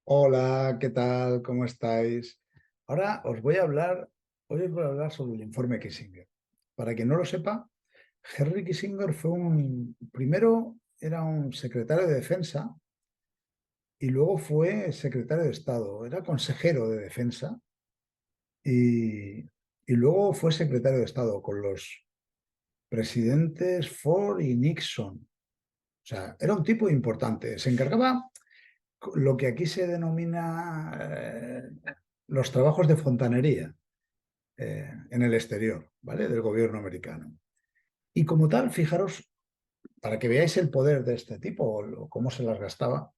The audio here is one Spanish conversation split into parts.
Hola, ¿qué tal? ¿Cómo estáis? Ahora hoy os voy a hablar sobre el informe Kissinger. Para quien no lo sepa, Henry Kissinger primero era un secretario de defensa y luego fue secretario de Estado. Era consejero de defensa y, y luego fue secretario de Estado con los presidentes Ford y Nixon. O sea, era un tipo importante. Se encargaba lo que aquí se denomina los trabajos de fontanería en el exterior, ¿vale? Del gobierno americano. Y como tal, fijaros, para que veáis el poder de este tipo o cómo se las gastaba,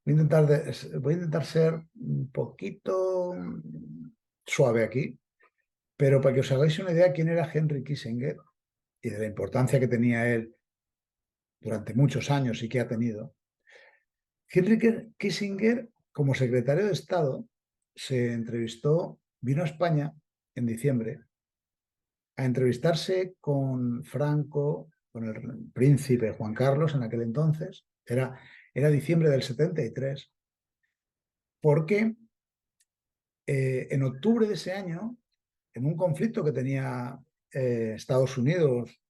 voy a intentar ser un poquito suave aquí, pero para que os hagáis una idea quién era Henry Kissinger y de la importancia que tenía él durante muchos años y que ha tenido. Henry Kissinger, como secretario de Estado, vino a España en diciembre a entrevistarse con Franco, con el príncipe Juan Carlos en aquel entonces. Era diciembre del 73, porque en octubre de ese año, en un conflicto que tenía Estados Unidos,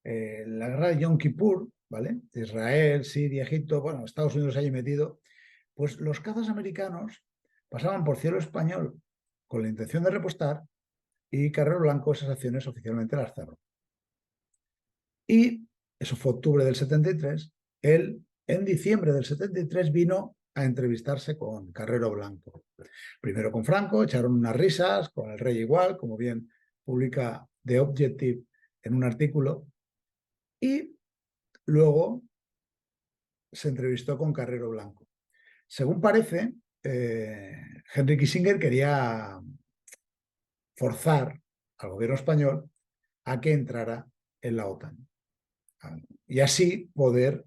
la guerra de Yom Kippur, ¿vale? Israel, Siria, Egipto, bueno, Estados Unidos allí metido, pues los cazas americanos pasaban por cielo español con la intención de repostar y Carrero Blanco esas acciones oficialmente las cerró. Y eso fue octubre del 73. Él, en diciembre del 73, vino a entrevistarse con Carrero Blanco. Primero con Franco, echaron unas risas, con el rey igual, como bien publica The Objective en un artículo, y luego se entrevistó con Carrero Blanco. Según parece, Henry Kissinger quería forzar al gobierno español a que entrara en la OTAN y así poder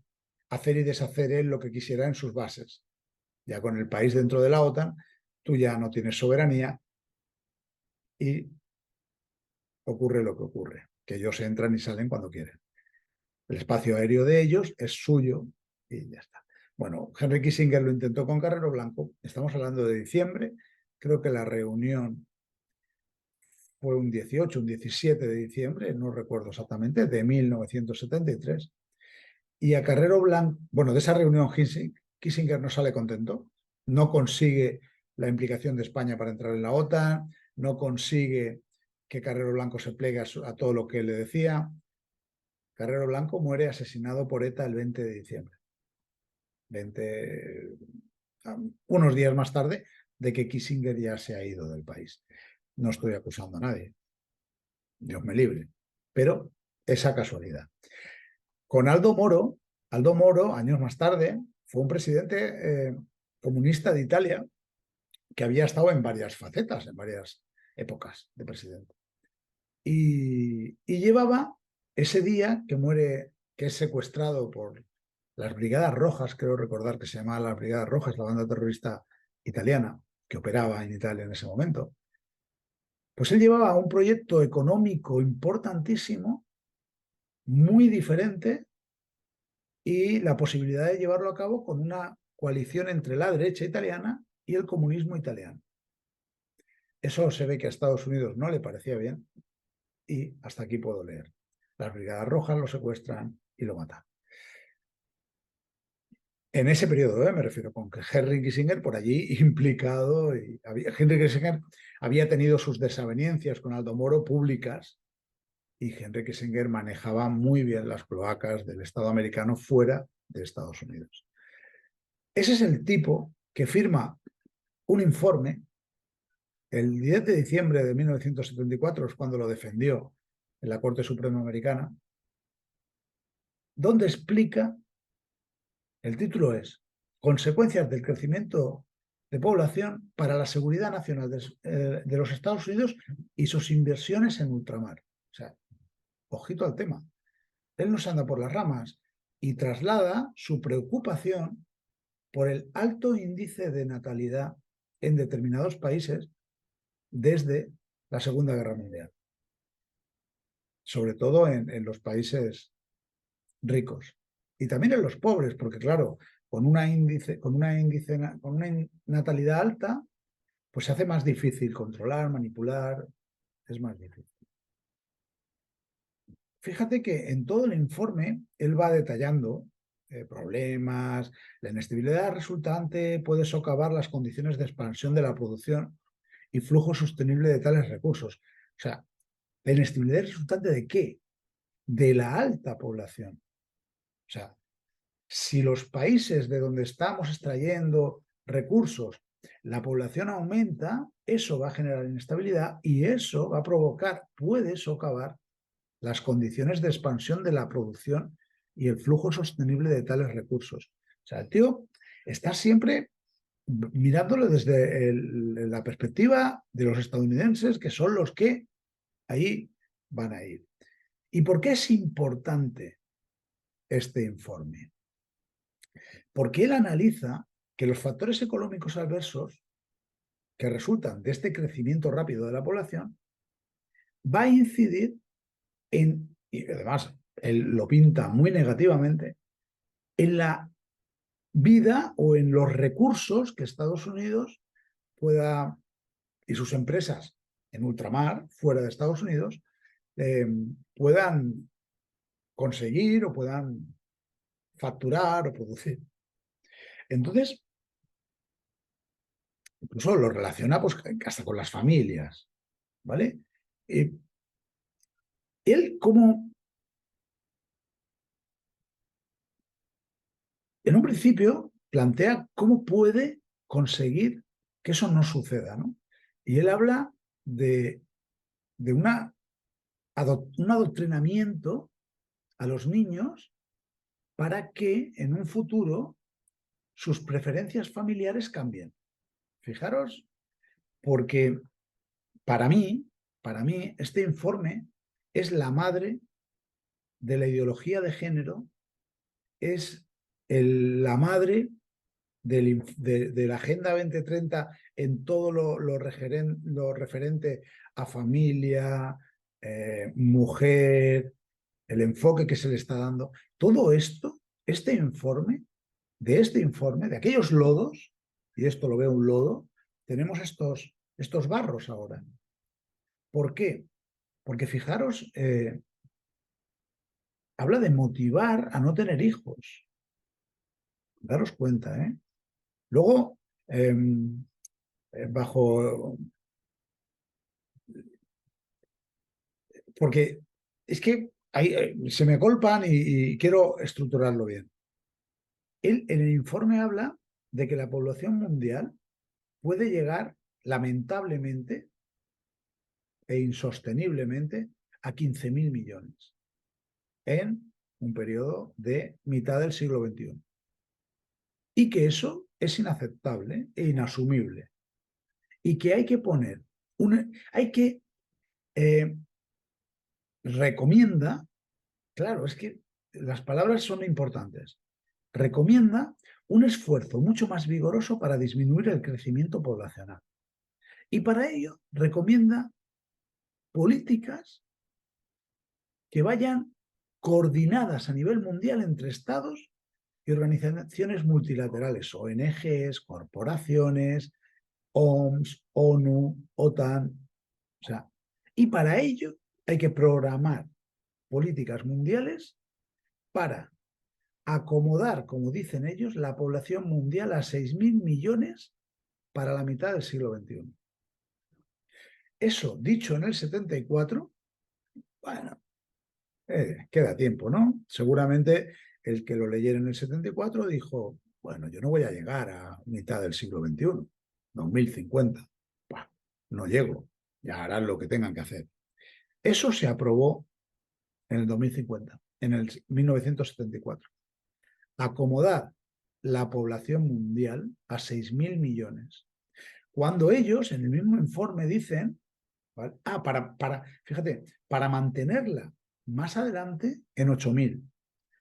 hacer y deshacer él lo que quisiera en sus bases. Ya con el país dentro de la OTAN, tú ya no tienes soberanía y ocurre lo que ocurre, que ellos entran y salen cuando quieren. El espacio aéreo de ellos es suyo y ya está. Bueno, Henry Kissinger lo intentó con Carrero Blanco, estamos hablando de diciembre, creo que la reunión fue un 18, un 17 de diciembre, no recuerdo exactamente, de 1973. Y a Carrero Blanco, bueno, de esa reunión Kissinger no sale contento, no consigue la implicación de España para entrar en la OTAN, no consigue que Carrero Blanco se plegue a todo lo que le decía. Carrero Blanco muere asesinado por ETA el 20 de diciembre, 20, unos días más tarde de que Kissinger ya se ha ido del país. No estoy acusando a nadie, Dios me libre, pero esa casualidad. Con Aldo Moro, años más tarde, fue un presidente comunista de Italia que había estado en varias facetas, en varias épocas de presidente. Y llevaba ese día que muere, que es secuestrado por las Brigadas Rojas, creo recordar que se llamaba las Brigadas Rojas, la banda terrorista italiana que operaba en Italia en ese momento. Pues él llevaba un proyecto económico importantísimo, muy diferente, y la posibilidad de llevarlo a cabo con una coalición entre la derecha italiana y el comunismo italiano. Eso se ve que a Estados Unidos no le parecía bien y hasta aquí puedo leer. Las Brigadas Rojas lo secuestran y lo matan. En ese periodo, me refiero, con que Henry Kissinger por allí implicado. Henry Kissinger había tenido sus desavenencias con Aldo Moro públicas y Henry Kissinger manejaba muy bien las cloacas del Estado americano fuera de Estados Unidos. Ese es el tipo que firma un informe el 10 de diciembre de 1974, es cuando lo defendió en la Corte Suprema Americana, donde explica, el título es Consecuencias del crecimiento de población para la seguridad nacional de los Estados Unidos y sus inversiones en ultramar. O sea, ojito al tema. Él no se anda por las ramas y traslada su preocupación por el alto índice de natalidad en determinados países desde la Segunda Guerra Mundial, sobre todo en los países ricos y también en los pobres, porque claro, con una natalidad alta, pues se hace más difícil controlar, manipular, es más difícil. Fíjate que en todo el informe él va detallando problemas, la inestabilidad resultante puede socavar las condiciones de expansión de la producción y flujo sostenible de tales recursos. O sea, ¿la inestabilidad resultante de qué? De la alta población. O sea, si los países de donde estamos extrayendo recursos, la población aumenta, eso va a generar inestabilidad y eso va a provocar, puede socavar las condiciones de expansión de la producción y el flujo sostenible de tales recursos. O sea, el tío está siempre mirándolo desde la perspectiva de los estadounidenses, que son los que ahí van a ir. ¿Y por qué es importante este informe? Porque él analiza que los factores económicos adversos que resultan de este crecimiento rápido de la población va a incidir en, y además él lo pinta muy negativamente, en la vida o en los recursos que Estados Unidos pueda, y sus empresas en ultramar, fuera de Estados Unidos, puedan conseguir o puedan facturar o producir. Entonces, incluso lo relaciona pues, hasta con las familias, ¿vale? Él como, en un principio, plantea cómo puede conseguir que eso no suceda, ¿no? Y él habla de un adoctrinamiento a los niños para que en un futuro sus preferencias familiares cambien. Fijaros, porque para mí, este informe es la madre de la ideología de género, es la madre de la Agenda 2030 en todo lo referente a familia, mujer, el enfoque que se le está dando. Todo esto, este informe, de aquellos lodos, y esto lo veo un lodo, tenemos estos barros ahora. ¿Por qué? Porque fijaros, habla de motivar a no tener hijos. Daros cuenta, ¿eh? Luego, bajo... Porque es que se me colpan y quiero estructurarlo bien. Él en el informe habla de que la población mundial puede llegar, lamentablemente e insosteniblemente, a 15.000 millones en un periodo de mitad del siglo XXI. Y que eso es inaceptable e inasumible. Y que hay que poner, eh, recomienda, claro, es que las palabras son importantes, recomienda un esfuerzo mucho más vigoroso para disminuir el crecimiento poblacional. Y para ello recomienda políticas que vayan coordinadas a nivel mundial entre estados y organizaciones multilaterales, ONGs, corporaciones, OMS, ONU, OTAN. O sea, y para ello hay que programar políticas mundiales para acomodar, como dicen ellos, la población mundial a 6.000 millones para la mitad del siglo XXI. Eso, dicho en el 74, bueno, queda tiempo, ¿no? Seguramente el que lo leyera en el 74 dijo, bueno, yo no voy a llegar a mitad del siglo XXI, 2050. Bah, no llego, ya harán lo que tengan que hacer. Eso se aprobó en el 2050, en el 1974. Acomodar la población mundial a 6.000 millones. Cuando ellos, en el mismo informe, dicen, ¿vale? Fíjate, para mantenerla más adelante en 8.000,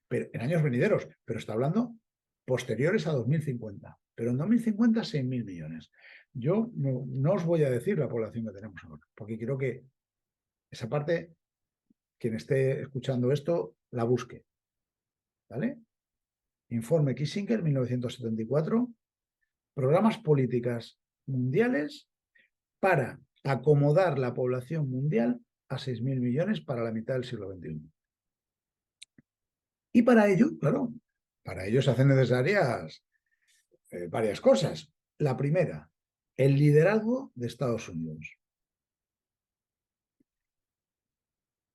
pero en años venideros, pero está hablando posteriores a 2050. Pero en 2050, 6.000 millones. Yo no os voy a decir la población que tenemos ahora, porque quiero que esa parte, quien esté escuchando esto, la busque. ¿Vale? Informe Kissinger, 1974, programas políticas mundiales para acomodar la población mundial a 6.000 millones para la mitad del siglo XXI. Y para ello, claro, para ello se hacen necesarias varias cosas. La primera, el liderazgo de Estados Unidos.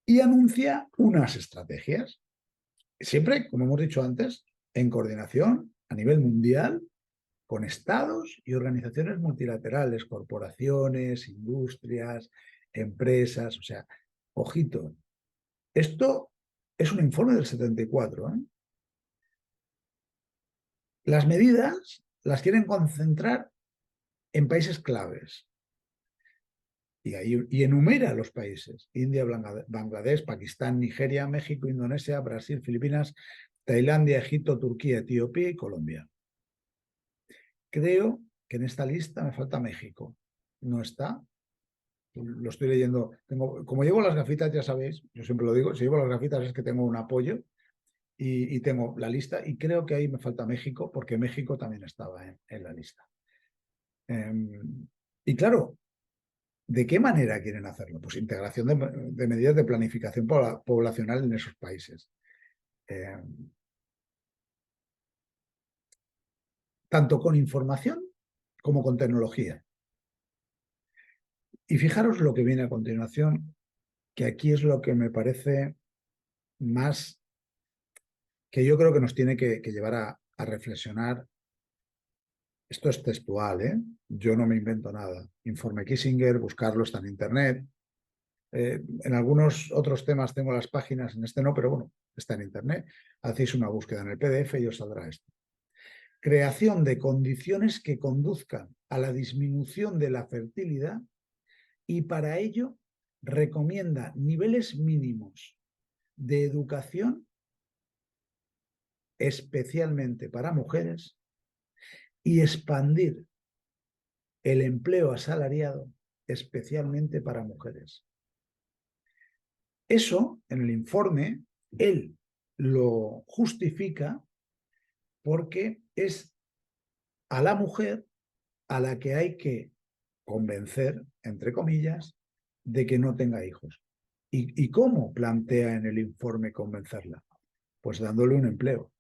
Y anuncia unas estrategias, siempre, como hemos dicho antes, en coordinación a nivel mundial con estados y organizaciones multilaterales, corporaciones, industrias, empresas, o sea, ojito. Esto es un informe del 74, ¿eh? Las medidas las quieren concentrar en países claves. Y enumera los países: India, Bangladesh, Pakistán, Nigeria, México, Indonesia, Brasil, Filipinas, Tailandia, Egipto, Turquía, Etiopía y Colombia. Creo que en esta lista me falta México. ¿No está? Lo estoy leyendo. Como llevo las gafitas, ya sabéis, yo siempre lo digo, si llevo las gafitas es que tengo un apoyo y tengo la lista, y creo que ahí me falta México, porque México también estaba en la lista. Y claro, ¿de qué manera quieren hacerlo? Pues integración de medidas de planificación poblacional en esos países. Tanto con información como con tecnología. Y fijaros lo que viene a continuación, que aquí es lo que me parece más, que yo creo que nos tiene que llevar a reflexionar. Esto es textual, ¿eh? Yo no me invento nada. Informe Kissinger, buscarlo, está en Internet. En algunos otros temas tengo las páginas, en este no, pero bueno, está en Internet. Hacéis una búsqueda en el PDF y os saldrá esto. Creación de condiciones que conduzcan a la disminución de la fertilidad, y para ello recomienda niveles mínimos de educación, especialmente para mujeres, y expandir el empleo asalariado, especialmente para mujeres. Eso, en el informe, él lo justifica porque es a la mujer a la que hay que convencer, entre comillas, de que no tenga hijos. ¿Y cómo plantea en el informe convencerla? Pues dándole un empleo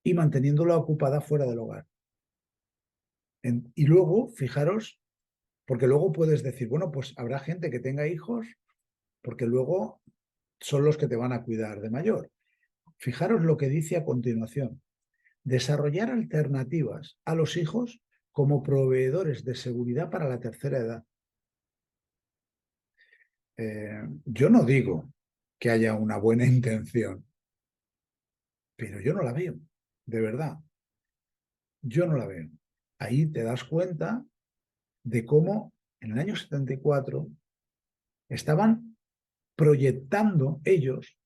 y manteniéndola ocupada fuera del hogar. Y luego, fijaros, porque luego puedes decir, bueno, pues habrá gente que tenga hijos porque luego son los que te van a cuidar de mayor. Fijaros lo que dice a continuación: desarrollar alternativas a los hijos como proveedores de seguridad para la tercera edad. Yo no digo que haya una buena intención, pero yo no la veo, de verdad. Yo no la veo. Ahí te das cuenta de cómo en el año 74 estaban proyectando ellos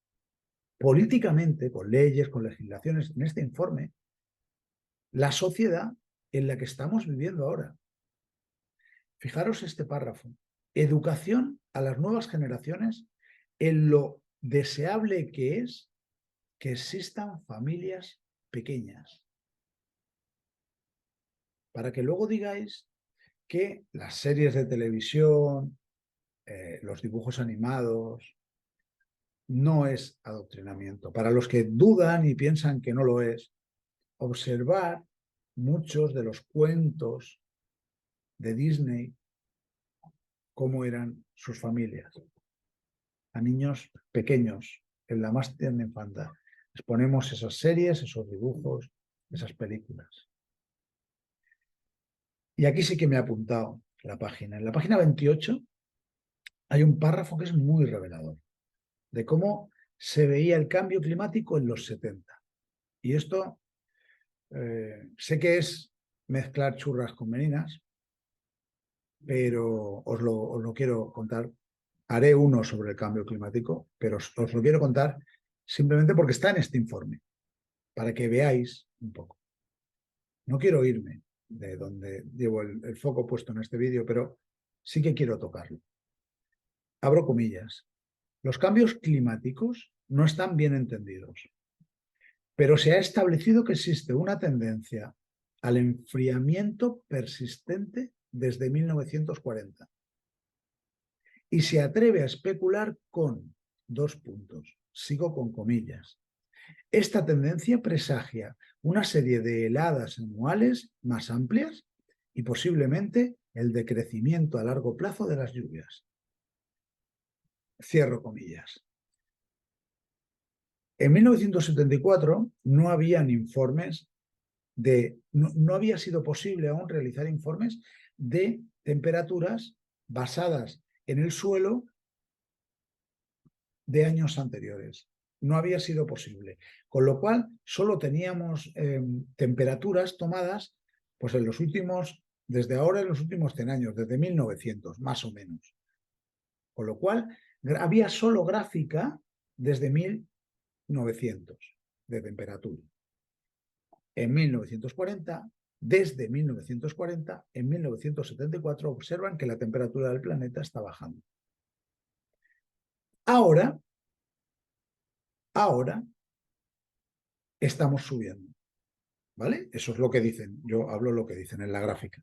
políticamente, con leyes, con legislaciones, en este informe, la sociedad en la que estamos viviendo ahora. Fijaros este párrafo: educación a las nuevas generaciones en lo deseable que es que existan familias pequeñas. Para que luego digáis que las series de televisión, los dibujos animados, no es adoctrinamiento. Para los que dudan y piensan que no lo es, observar muchos de los cuentos de Disney, cómo eran sus familias. A niños pequeños, en la más tierna infancia, les ponemos esas series, esos dibujos, esas películas. Y aquí sí que me he apuntado la página. En la página 28 hay un párrafo que es muy revelador, de cómo se veía el cambio climático en los 70. Y esto sé que es mezclar churras con merinas, pero os lo quiero contar. Haré uno sobre el cambio climático, pero os lo quiero contar simplemente porque está en este informe, para que veáis un poco. No quiero irme de donde llevo el foco puesto en este vídeo, pero sí que quiero tocarlo. Abro comillas: los cambios climáticos no están bien entendidos, pero se ha establecido que existe una tendencia al enfriamiento persistente desde 1940. Y se atreve a especular con dos puntos. Sigo con comillas. Esta tendencia presagia una serie de heladas anuales más amplias y posiblemente el decrecimiento a largo plazo de las lluvias. Cierro comillas. En 1974 no habían informes no había sido posible aún realizar informes de temperaturas basadas en el suelo de años anteriores. No había sido posible. Con lo cual, solo teníamos temperaturas tomadas pues en los últimos, desde ahora en los últimos 100 años, desde 1900, más o menos. Con lo cual, había solo gráfica desde 1900 de temperatura. En 1940, desde 1940, en 1974, observan que la temperatura del planeta está bajando. Ahora estamos subiendo, ¿vale? Eso es lo que dicen, yo hablo lo que dicen en la gráfica.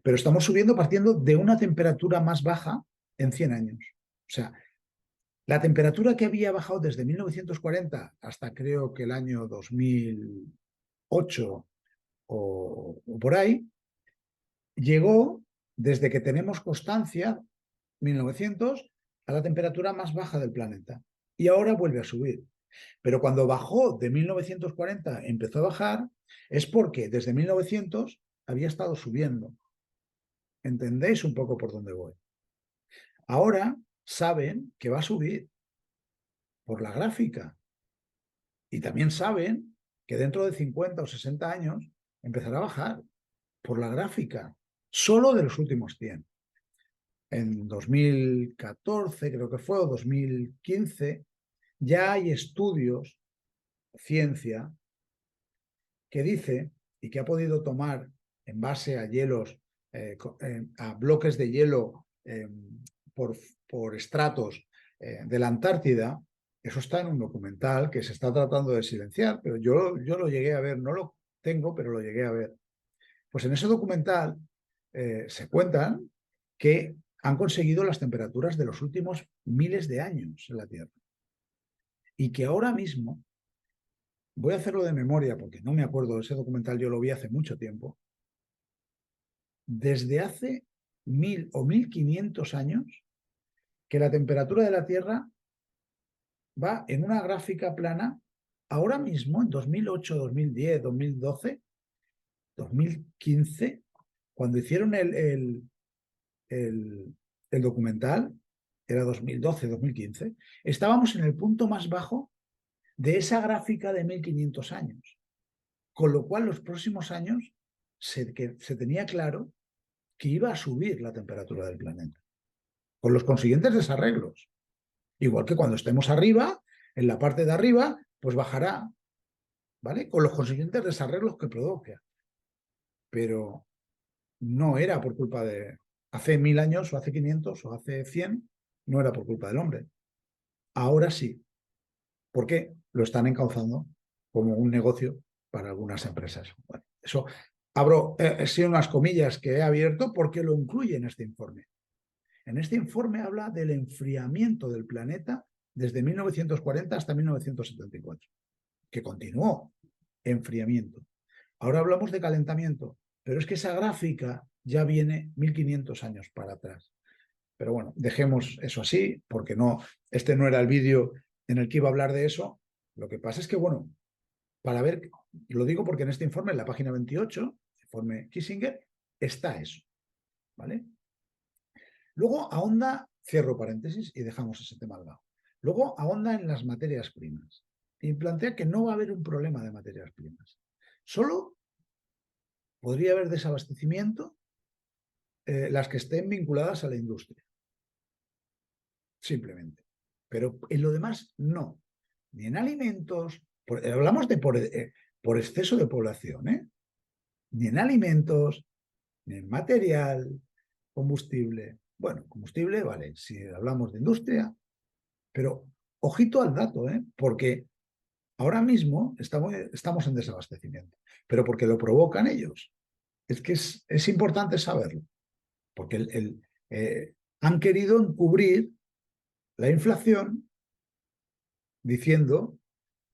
Pero estamos subiendo partiendo de una temperatura más baja en 100 años. O sea, la temperatura que había bajado desde 1940 hasta creo que el año 2008 o por ahí, llegó desde que tenemos constancia, 1900, a la temperatura más baja del planeta. Y ahora vuelve a subir. Pero cuando bajó de 1940, empezó a bajar, es porque desde 1900 había estado subiendo. ¿Entendéis un poco por dónde voy? Ahora saben que va a subir por la gráfica. Y también saben que dentro de 50 o 60 años empezará a bajar por la gráfica, solo de los últimos 100. En 2014, creo que fue, o 2015, ya hay estudios, ciencia, que dice y que ha podido tomar en base a hielos, a bloques de hielo por estratos de la Antártida. Eso está en un documental que se está tratando de silenciar, pero yo lo llegué a ver, no lo tengo, pero lo llegué a ver. Pues en ese documental se cuentan que han conseguido las temperaturas de los últimos miles de años en la Tierra. Y que ahora mismo, voy a hacerlo de memoria porque no me acuerdo de ese documental, yo lo vi hace mucho tiempo, desde hace 1000 o 1500 años, que la temperatura de la Tierra va en una gráfica plana, ahora mismo, en 2008, 2010, 2012, 2015, cuando hicieron el documental, era 2012, 2015, estábamos en el punto más bajo de esa gráfica de 1500 años. Con lo cual, los próximos años se tenía claro que iba a subir la temperatura del planeta, con los consiguientes desarreglos. Igual que cuando estemos arriba, en la parte de arriba, pues bajará, ¿vale? Con los consiguientes desarreglos que provoca. Pero no era por culpa de... Hace 1000 años, o hace 500, o hace 100, no era por culpa del hombre. Ahora sí. ¿Por qué? Lo están encauzando como un negocio para algunas empresas. Bueno, eso abro sí unas comillas que he abierto porque lo incluye en este informe. En este informe habla del enfriamiento del planeta desde 1940 hasta 1974, que continuó enfriamiento. Ahora hablamos de calentamiento, pero es que esa gráfica ya viene 1500 años para atrás. Pero bueno, dejemos eso así, porque no, este no era el vídeo en el que iba a hablar de eso. Lo que pasa es que, bueno, para ver, lo digo porque en este informe, en la página 28, informe Kissinger, está eso, ¿vale? Luego ahonda, cierro paréntesis y dejamos ese tema al lado. Luego ahonda en las materias primas y plantea que no va a haber un problema de materias primas. Solo podría haber desabastecimiento las que estén vinculadas a la industria. Simplemente. Pero en lo demás, no. Ni en alimentos, hablamos de por exceso de población, ni en alimentos, ni en material, combustible. Bueno, combustible, vale, si hablamos de industria, pero ojito al dato, porque Ahora mismo estamos en desabastecimiento, pero porque lo provocan ellos. Es que es importante saberlo, porque han querido encubrir la inflación diciendo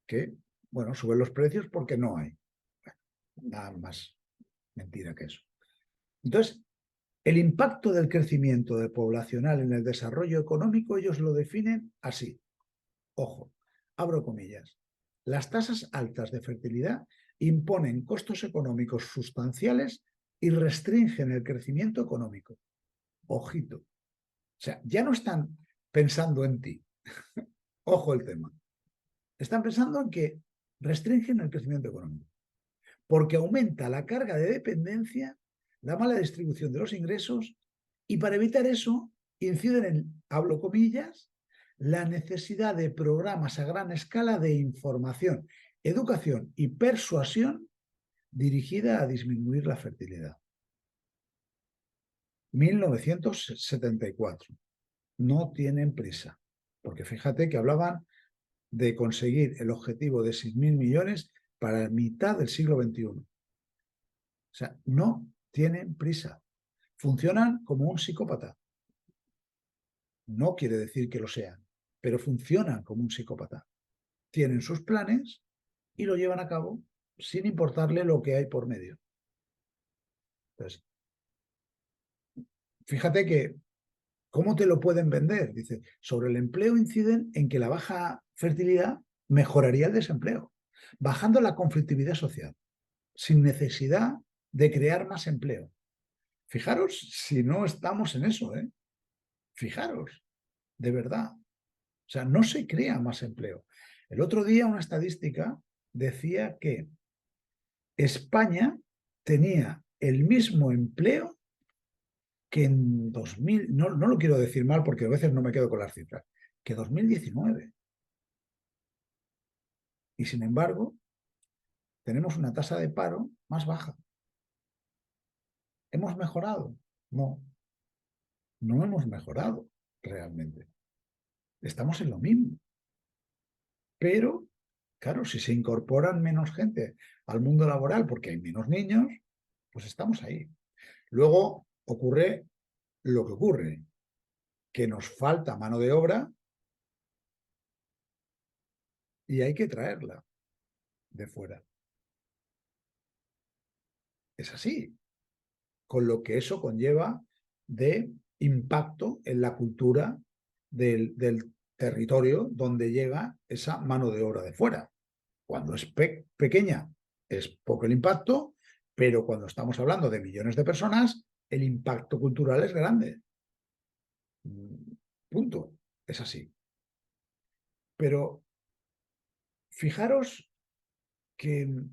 que, bueno, suben los precios porque no hay. Bueno, nada más mentira que eso. Entonces, el impacto del crecimiento poblacional en el desarrollo económico, ellos lo definen así. Ojo, abro comillas. Las tasas altas de fertilidad imponen costos económicos sustanciales y restringen el crecimiento económico. Ojito. O sea, ya no están pensando en ti. Ojo el tema. Están pensando en que restringen el crecimiento económico. Porque aumenta la carga de dependencia, la mala distribución de los ingresos y para evitar eso inciden en, hablo comillas, la necesidad de programas a gran escala de información, educación y persuasión dirigida a disminuir la fertilidad. 1974. No tienen prisa, porque fíjate que hablaban de conseguir el objetivo de 6.000 millones para la mitad del siglo XXI. O sea, no tienen prisa. Funcionan como un psicópata. No quiere decir que lo sean, pero funcionan como un psicópata. Tienen sus planes y lo llevan a cabo sin importarle lo que hay por medio. Entonces, fíjate que, ¿cómo te lo pueden vender? Dice, sobre el empleo inciden en que la baja fertilidad mejoraría el desempleo, bajando la conflictividad social, sin necesidad de crear más empleo. Fijaros si no estamos en eso, ¿eh? Fijaros, de verdad. O sea, no se crea más empleo. El otro día una estadística decía que España tenía el mismo empleo que en 2000, no lo quiero decir mal porque a veces no me quedo con las cifras, que 2019. Y sin embargo, tenemos una tasa de paro más baja. ¿Hemos mejorado? No, no hemos mejorado realmente. Estamos en lo mismo. Pero, claro, si se incorporan menos gente al mundo laboral porque hay menos niños, pues estamos ahí. Luego ocurre lo que ocurre, que nos falta mano de obra y hay que traerla de fuera. Es así, con lo que eso conlleva de impacto en la cultura del territorio donde llega esa mano de obra de fuera. Cuando es pequeña es poco el impacto, pero cuando estamos hablando de millones de personas, el impacto cultural es grande. Punto. Es así. Pero fijaros que en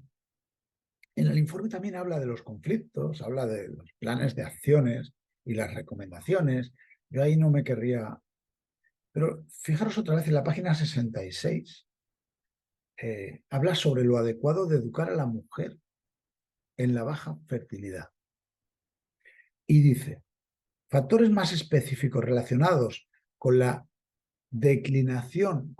el informe también habla de los conflictos, habla de los planes de acciones y las recomendaciones. Yo ahí no me querría... Pero fijaros otra vez en la página 66. Habla sobre lo adecuado de educar a la mujer en la baja fertilidad. Y dice, factores más específicos relacionados con la declinación,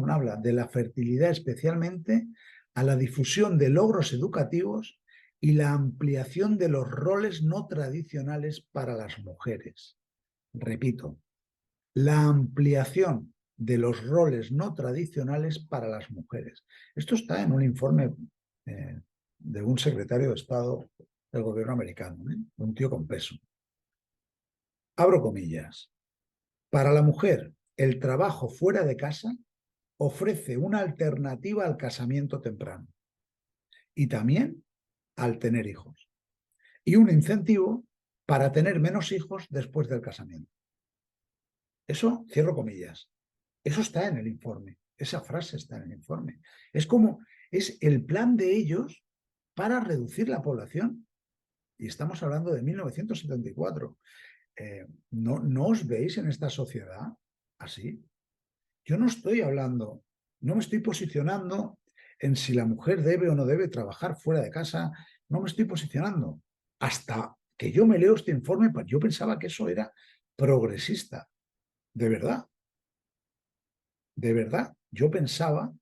habla de la fertilidad especialmente a la difusión de logros educativos y la ampliación de los roles no tradicionales para las mujeres. Repito, la ampliación de los roles no tradicionales para las mujeres. Esto está en un informe de un secretario de Estado del gobierno americano, un tío con peso. Abro comillas. Para la mujer, el trabajo fuera de casa ofrece una alternativa al casamiento temprano y también al tener hijos. Y un incentivo para tener menos hijos después del casamiento. Eso, cierro comillas, eso está en el informe, esa frase está en el informe. Es como, es el plan de ellos para reducir la población. Y estamos hablando de 1974. ¿No os veis en esta sociedad así? Yo no estoy hablando, no me estoy posicionando en si la mujer debe o no debe trabajar fuera de casa, no me estoy posicionando. Hasta que yo me leo este informe, yo pensaba que eso era progresista. De verdad. De verdad. yo pensaba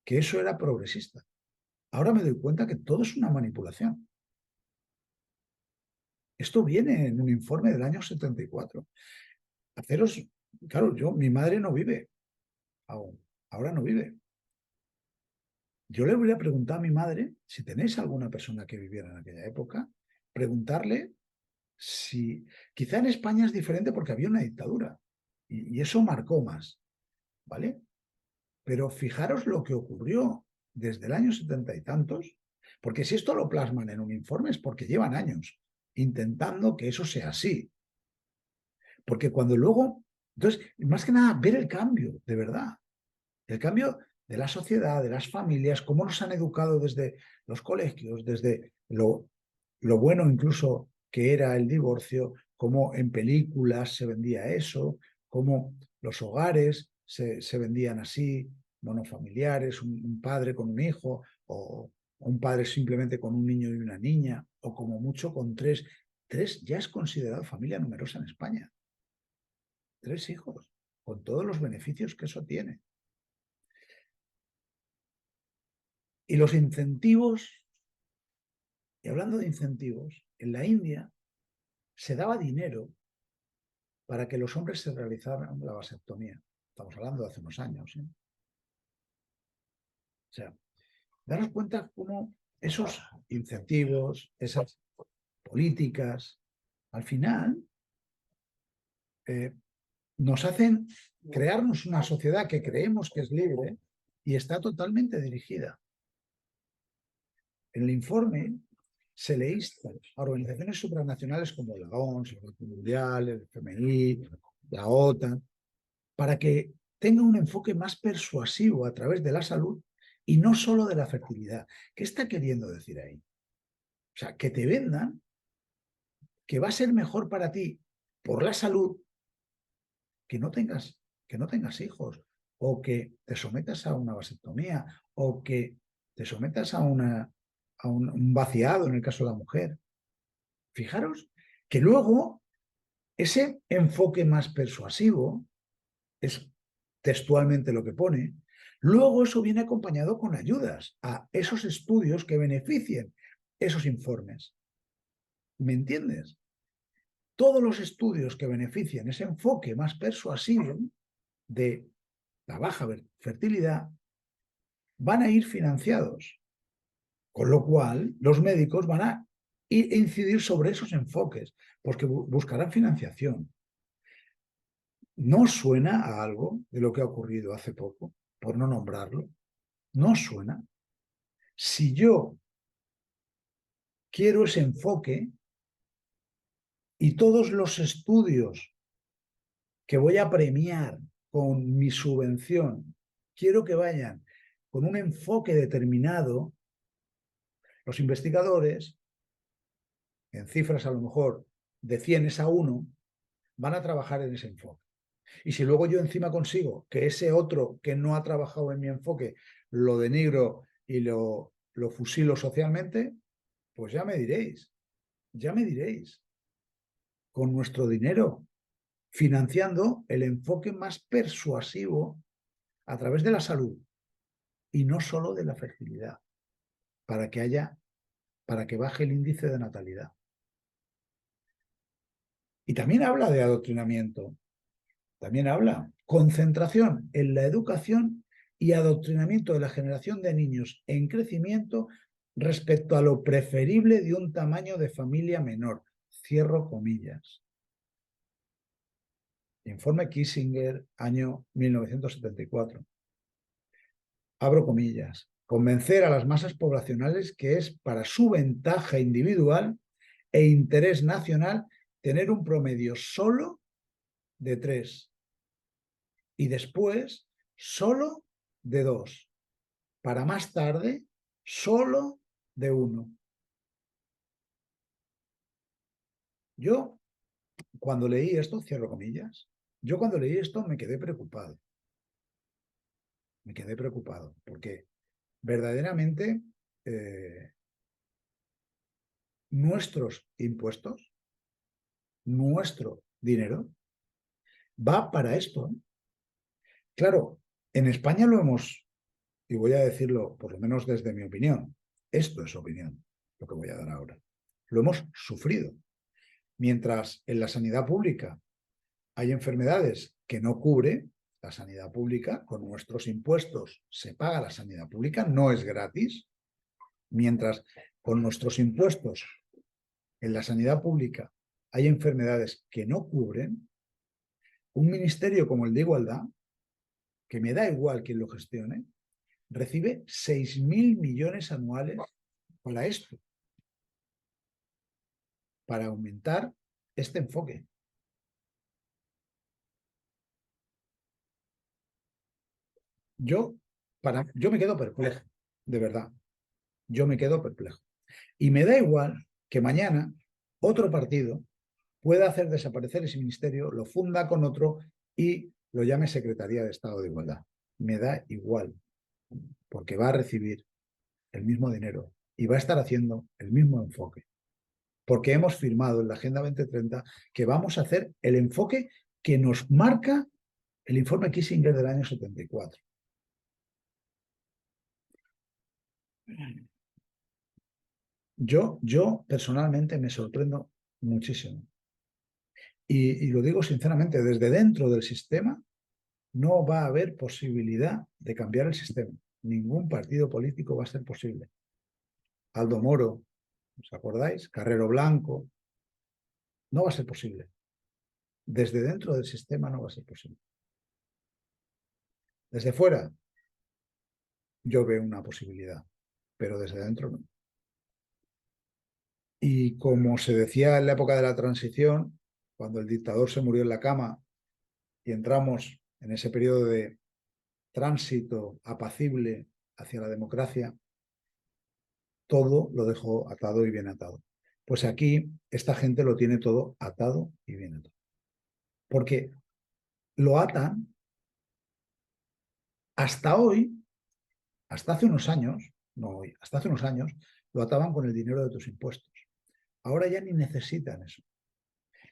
que eso era progresista. Ahora me doy cuenta que todo es una manipulación. Esto viene en un informe del año 74. Haceros, claro, mi madre no vive aún, ahora no vive. Yo le voy a preguntar a mi madre, si tenéis alguna persona que viviera en aquella época, preguntarle si, quizá en España es diferente porque había una dictadura y eso marcó más, ¿vale? Pero fijaros lo que ocurrió desde el año 70 y tantos, porque si esto lo plasman en un informe es porque llevan años intentando que eso sea así. Porque cuando luego, entonces, más que nada, ver el cambio, de verdad. El cambio de la sociedad, de las familias, cómo nos han educado desde los colegios, desde lo bueno incluso que era el divorcio, cómo en películas se vendía eso, cómo los hogares se vendían así, monofamiliares, un padre con un hijo, o un padre simplemente con un niño y una niña, o como mucho con tres. Tres ya es considerado familia numerosa en España. 3 hijos, con todos los beneficios que eso tiene. Y los incentivos, y hablando de incentivos, en la India se daba dinero para que los hombres se realizaran la vasectomía. Estamos hablando de hace unos años. O sea, daros cuenta cómo esos incentivos, esas políticas, al final nos hacen crearnos una sociedad que creemos que es libre y está totalmente dirigida. En el informe se le insta a organizaciones supranacionales como la OMS, el Banco Mundial, el FMI, la OTAN, para que tenga un enfoque más persuasivo a través de la salud y no solo de la fertilidad. ¿Qué está queriendo decir ahí? O sea, que te vendan que va a ser mejor para ti por la salud que no tengas hijos, o que te sometas a una vasectomía, o que te sometas a un vaciado en el caso de la mujer. Fijaros que luego ese enfoque más persuasivo es textualmente lo que pone, luego eso viene acompañado con ayudas a esos estudios que beneficien esos informes. ¿Me entiendes? Todos los estudios que beneficien ese enfoque más persuasivo de la baja fertilidad van a ir financiados, con lo cual los médicos van a incidir sobre esos enfoques, porque buscarán financiación. ¿No suena a algo de lo que ha ocurrido hace poco, por no nombrarlo? ¿No suena? Si yo quiero ese enfoque y todos los estudios que voy a premiar con mi subvención, quiero que vayan con un enfoque determinado, los investigadores, en cifras a lo mejor de 100 a 1, van a trabajar en ese enfoque. Y si luego yo encima consigo que ese otro que no ha trabajado en mi enfoque lo denigro y lo fusilo socialmente, pues ya me diréis, con nuestro dinero, financiando el enfoque más persuasivo a través de la salud y no solo de la fertilidad, para que baje el índice de natalidad. Y también habla de adoctrinamiento, también habla concentración en la educación y adoctrinamiento de la generación de niños en crecimiento respecto a lo preferible de un tamaño de familia menor. Cierro comillas. Informe Kissinger, año 1974. Abro comillas. Convencer a las masas poblacionales que es para su ventaja individual e interés nacional tener un promedio solo de 3 y después solo de 2, para más tarde solo de 1. Yo, cuando leí esto, cierro comillas, yo cuando leí esto me quedé preocupado. Me quedé preocupado porque verdaderamente nuestros impuestos, nuestro dinero, va para esto. Claro, En España lo hemos, y voy a decirlo por lo menos desde mi opinión, esto es opinión, lo que voy a dar ahora, lo hemos sufrido. Mientras en la sanidad pública hay enfermedades que no cubre la sanidad pública, con nuestros impuestos se paga la sanidad pública, no es gratis, mientras con nuestros impuestos en la sanidad pública hay enfermedades que no cubren, un ministerio como el de Igualdad, que me da igual quién lo gestione, recibe 6.000 millones anuales para esto, para aumentar este enfoque. Yo me quedo perplejo, de verdad. Yo me quedo perplejo. Y me da igual que mañana otro partido pueda hacer desaparecer ese ministerio, lo funda con otro y lo llame Secretaría de Estado de Igualdad. Me da igual, porque va a recibir el mismo dinero y va a estar haciendo el mismo enfoque. Porque hemos firmado en la Agenda 2030 que vamos a hacer el enfoque que nos marca el informe Kissinger del año 74. Yo personalmente me sorprendo muchísimo. Y lo digo sinceramente, desde dentro del sistema no va a haber posibilidad de cambiar el sistema. Ningún partido político va a ser posible. Aldo Moro, ¿os acordáis? Carrero Blanco, no va a ser posible. Desde dentro del sistema no va a ser posible. Desde fuera yo veo una posibilidad, pero desde dentro no. Y como se decía en la época de la transición, cuando el dictador se murió en la cama y entramos en ese periodo de tránsito apacible hacia la democracia, todo lo dejó atado y bien atado. Pues aquí esta gente lo tiene todo atado y bien atado. Porque lo atan hasta hoy, hasta hace unos años, no hoy, hasta hace unos años, lo ataban con el dinero de tus impuestos. Ahora ya ni necesitan eso.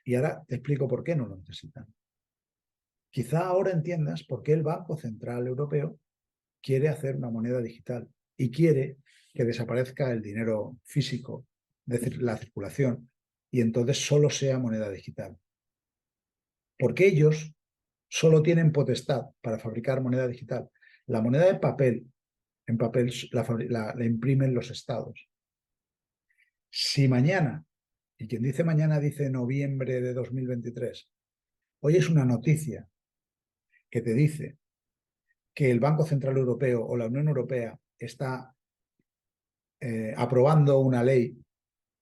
Y ahora te explico por qué no lo necesitan. Quizá ahora entiendas por qué el Banco Central Europeo quiere hacer una moneda digital y quiere que desaparezca el dinero físico, es decir, la circulación, y entonces solo sea moneda digital. Porque ellos solo tienen potestad para fabricar moneda digital. La moneda de papel, en papel la imprimen los estados. Si mañana, y quien dice mañana dice noviembre de 2023, hoy es una noticia que te dice que el Banco Central Europeo o la Unión Europea está aprobando una ley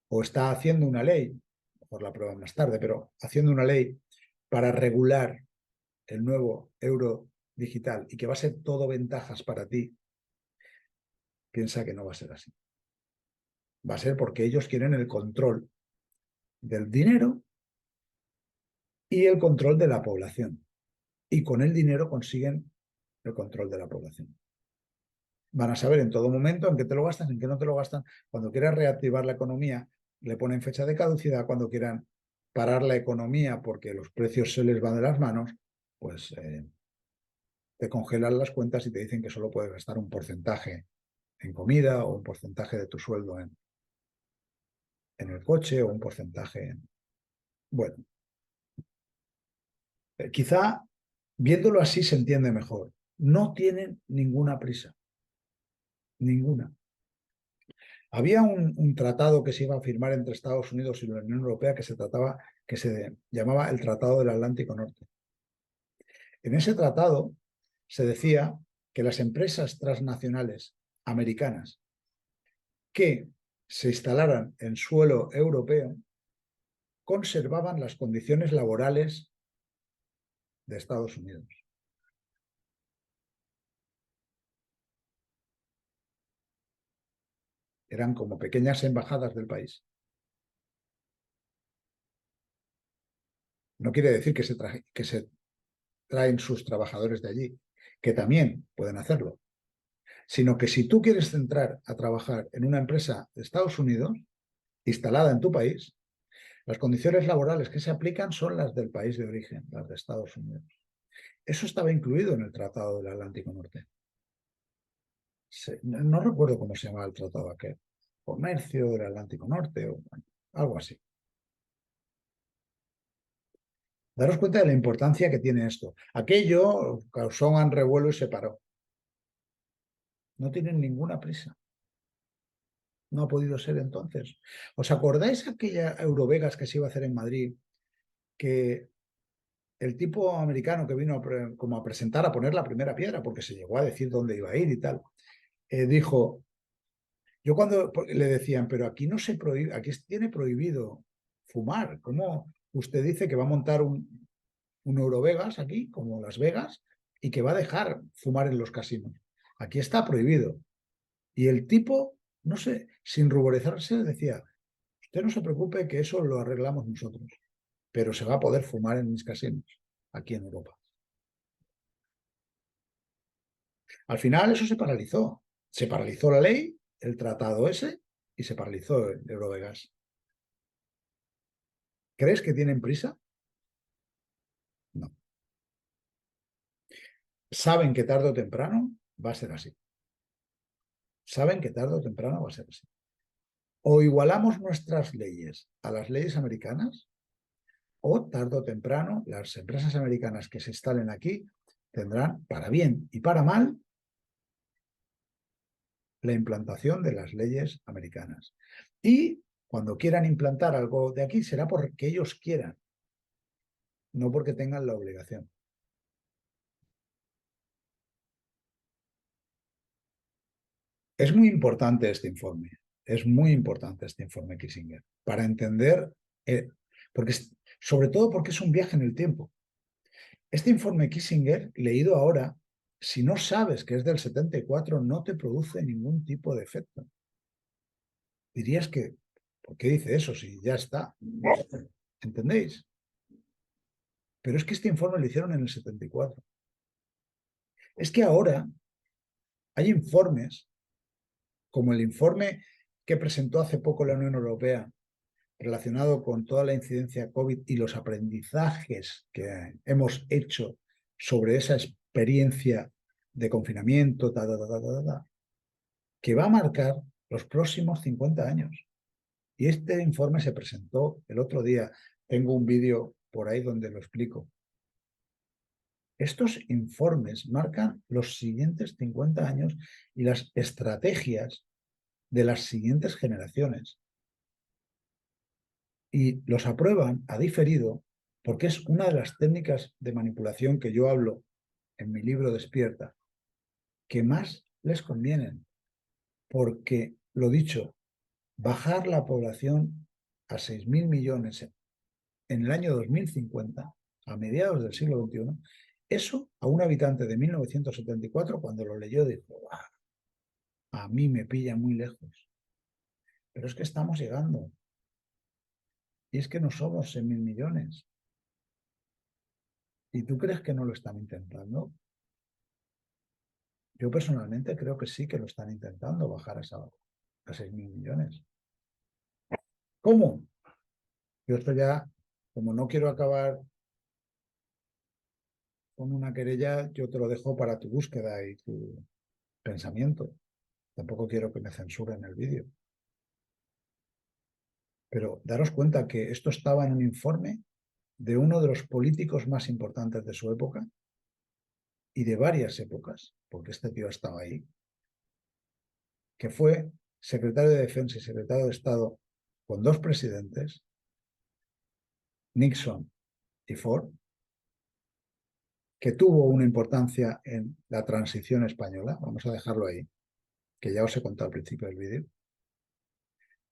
o está haciendo una ley, mejor la aprueban más tarde, pero haciendo una ley para regular el nuevo euro digital y que va a ser todo ventajas para ti, piensa que no va a ser así. Va a ser porque ellos quieren el control del dinero y el control de la población. Y con el dinero consiguen el control de la población. Van a saber en todo momento en qué te lo gastan, en qué no te lo gastan. Cuando quieran reactivar la economía, le ponen fecha de caducidad. Cuando quieran parar la economía porque los precios se les van de las manos, pues te congelan las cuentas y te dicen que solo puedes gastar un porcentaje en comida o un porcentaje de tu sueldo en el coche o un porcentaje en... Bueno, quizá viéndolo así se entiende mejor. No tienen ninguna prisa, ninguna. Había un tratado que se iba a firmar entre Estados Unidos y la Unión Europea que se llamaba el Tratado del Atlántico Norte. En ese tratado se decía que las empresas transnacionales americanas que se instalaran en suelo europeo conservaban las condiciones laborales de Estados Unidos. Eran como pequeñas embajadas del país. No quiere decir que se traen sus trabajadores de allí, que también pueden hacerlo, sino que si tú quieres entrar a trabajar en una empresa de Estados Unidos, instalada en tu país, las condiciones laborales que se aplican son las del país de origen, las de Estados Unidos. Eso estaba incluido en el Tratado del Atlántico Norte. No recuerdo cómo se llamaba el tratado aquel. Comercio del Atlántico Norte o bueno, algo así. Daros cuenta de la importancia que tiene esto. Aquello causó un revuelo y se paró. No tienen ninguna prisa. No ha podido ser entonces. ¿Os acordáis aquella Eurovegas que se iba a hacer en Madrid? Que el tipo americano que vino como a presentar, a poner la primera piedra, porque se llegó a decir dónde iba a ir y tal, dijo, yo cuando le decían, pero aquí no se prohíbe, aquí tiene prohibido fumar. ¿Cómo usted dice que va a montar un Eurovegas aquí, como Las Vegas, y que va a dejar fumar en los casinos? Aquí está prohibido. Y el tipo, no sé, sin ruborizarse, decía, usted no se preocupe que eso lo arreglamos nosotros, pero se va a poder fumar en mis casinos, aquí en Europa. Al final eso se paralizó. Se paralizó la ley, el tratado ese, y se paralizó el Eurovegas. ¿Crees que tienen prisa? No. Saben que tarde o temprano va a ser así. Saben que tarde o temprano va a ser así. O igualamos nuestras leyes a las leyes americanas, o tarde o temprano las empresas americanas que se instalen aquí tendrán, para bien y para mal, la implantación de las leyes americanas. Y cuando quieran implantar algo de aquí será porque ellos quieran, no porque tengan la obligación. Es muy importante este informe, es muy importante este informe Kissinger, para entender, eh, porque, sobre todo porque es un viaje en el tiempo. Este informe Kissinger, leído ahora, si no sabes que es del 74, no te produce ningún tipo de efecto. Dirías que, ¿por qué dice eso si ya está? ¿Entendéis? Pero es que este informe lo hicieron en el 74. Es que ahora hay informes, como el informe que presentó hace poco la Unión Europea relacionado con toda la incidencia COVID y los aprendizajes que hemos hecho sobre esa experiencia de confinamiento, que va a marcar los próximos 50 años. Y este informe se presentó el otro día. Tengo un vídeo por ahí donde lo explico. Estos informes marcan los siguientes 50 años y las estrategias de las siguientes generaciones. Y los aprueban a diferido porque es una de las técnicas de manipulación que yo hablo en mi libro Despierta, que más les convienen, porque, lo dicho, bajar la población a 6.000 millones en el año 2050, a mediados del siglo XXI, eso a un habitante de 1974, cuando lo leyó, dijo, a mí me pilla muy lejos. Pero es que estamos llegando. Y es que no somos 6.000 millones. ¿Y tú crees que no lo están intentando? Yo personalmente creo que sí que lo están intentando bajar a 6.000 millones. ¿Cómo? Yo esto ya, como no quiero acabar con una querella, yo te lo dejo para tu búsqueda y tu pensamiento. Tampoco quiero que me censuren el vídeo. Pero daros cuenta que esto estaba en un informe de uno de los políticos más importantes de su época y de varias épocas, porque este tío estaba ahí, que fue secretario de Defensa y secretario de Estado con dos presidentes, Nixon y Ford, que tuvo una importancia en la transición española, vamos a dejarlo ahí, que ya os he contado al principio del vídeo,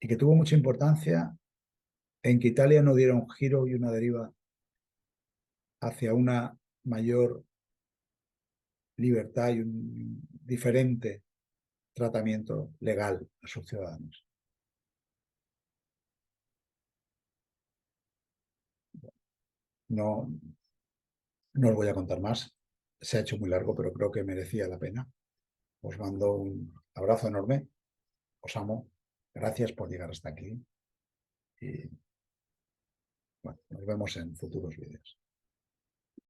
y que tuvo mucha importancia en que Italia no diera un giro y una deriva hacia una mayor libertad y un diferente tratamiento legal a sus ciudadanos. No, no os voy a contar más. Se ha hecho muy largo, pero creo que merecía la pena. Os mando un abrazo enorme. Os amo. Gracias por llegar hasta aquí. Y bueno, nos vemos en futuros vídeos.